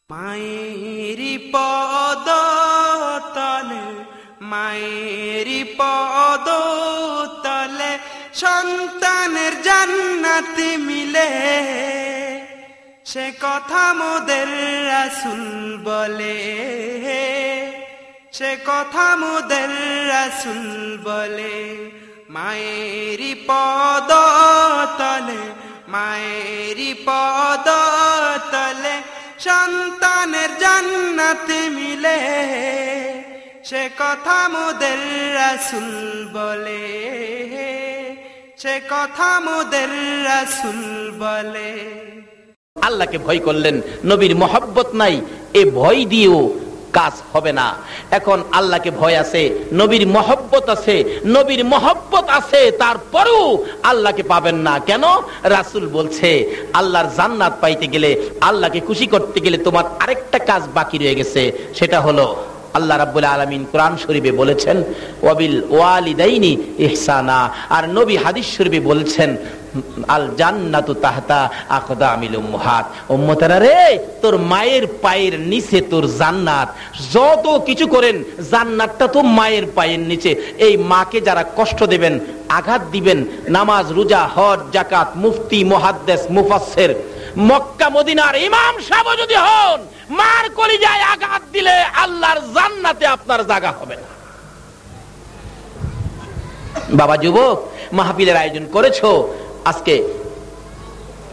মায়েরি পদ তলে, মায়েরি পদ তলে সন্তানের জান্নাতে মিলে, সে কথা মোদের রাসূল বলে, সে কথা মোদের রাসূল বলে। মায়েরি পদ তলে, মায়েরি পদ তলে সন্তানের জান্নাতে মিলে, সে কথা মোদের রাসূল বলে, সে কথা মোদের রাসূল বলে। আল্লাহকে ভয় করলেন, নবীর মহব্বত নাই, এ ভয় দিয়েও কাজ হবে না। এখন আল্লাহকে ভয় আছে, নবীর মহব্বত আছে, নবীর মহব্বত আছে, তারপরেও আল্লাহকে পাবেন না কেন? রাসূল বলছে আল্লাহর জান্নাত পাইতে গেলে, আল্লাহকে খুশি করতে গেলে তোমার আরেকটা কাজ বাকি রয়ে গেছে, সেটা হলো আল্লাহ রাব্বুল আলামিন কোরআন শরীফে বলেছেন ওয়াবিল ওয়ালিদাইনি ইহসানা, আর নবী হাদিস শরীফে বলছেন আল জান্নাতু তাহতা আকদামিল উম্মাহাত। উম্মতেরা রে, তোর মায়ের পায়ের নিচে তোর জান্নাত। যত কিছু করেন, জান্নাতটা তো মায়ের পায়ের নিচে। এই মাকে যারা কষ্ট দেবেন, আঘাত দিবেন, নামাজ, রোজা, হজ, যাকাত, মুফতি, মুহাদ্দিস, মুফাসসির, মক্কা মদিনার ইমাম সাহেব যদি হন, মার কলিজায় আঘাত দিলে আল্লাহর জান্নাতে আপনার জায়গা হবে না। বাবা যুবক, মাহফিলের আয়োজন করেছো, আজকে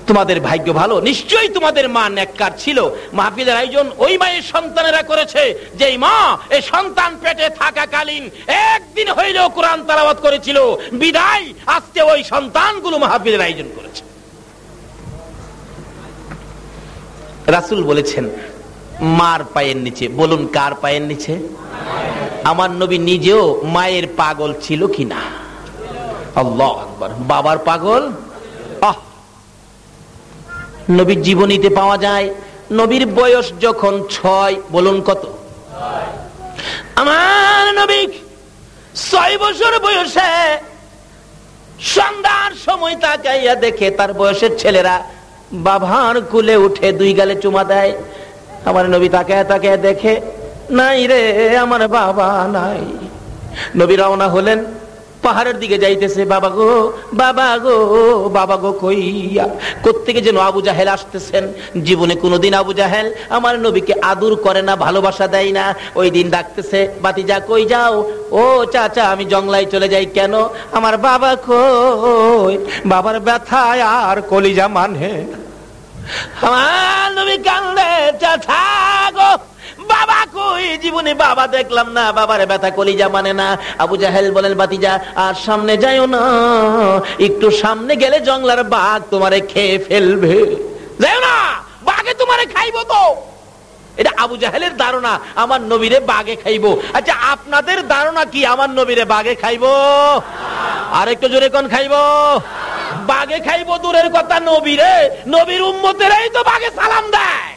তোমাদের ভাগ্য ভালো, নিশ্চয়ই তোমাদের মা নেককার ছিল। মাহফিলের আয়োজন ওই মায়ের সন্তানেরা করেছে যেই মা এই সন্তান পেটে থাকাকালীন একদিন হইলেও কোরআন তেলাওয়াত করেছিল, বিদায় আজকে ওই সন্তানগুলো মাহফিলের আয়োজন করেছে। রাসূল বলেছেন মার পায়ের নিচে। বলুন কার পায়ের নিচে? আমার নবী নিজেও মায়ের পাগল ছিল কিনা? আল্লাহু আকবার। বাবার পাগল নবীর জীবনীতে পাওয়া যায়। নবীর বয়স যখন 6, বলুন কত? আমার নবী 6 বছর বয়সে সন্ধ্যার সময় তাকাইয়া দেখে তার বয়সের ছেলেরা বাবার কোলে উঠে 2 গালে চুমা দেয়। আমার নবী তাকায় তাকায় দেখে নাই রে, আমার বাবা নাই। নবী রওনা হলেন, পাহাড়ের দিকে যাইতেছে। বাবা গো, বাবা গো, বাবা গো কইয়া কোত্থেকে যেন আবু জাহেল আসতেছেন। জীবনে কোনোদিন আবু জাহেল আমার নবীকে আদর করে না, ভালোবাসা দেয় না। ওই দিন ডাকতেছে, বাতিজা কই যাও? ও চাচা, আমি জংলায় চলে যাই। কেন? আমার বাবা কই? বাবার ব্যথায় আর কলিজা মানে। আমার নবী কান্দে, চাচা গো, বাবা কই? জীবনে বাবা দেখলাম না, বাবার ব্যথা কলিজা মানে না। আবু জাহেল বলেন, বাতিজা আর সামনে যাইও না, একটু সামনে গেলে জংলার বাঘ তোমারে খেয়ে ফেলবে। যাইও না, বাঘে তোমারে খাইবো তো। এটা আবু জাহেলের ধারণা, আমার নবীরে বাঘে খাইবো। আচ্ছা, আপনাদের ধারণা কি আমার নবীরে বাঘে খাইবো? আর একটু জোরে কোন খাইবো? বাঘে খাইবো দূরের কথা, নবীরে, নবীর উম্মতেরাই তো বাঘে সালাম দেয়।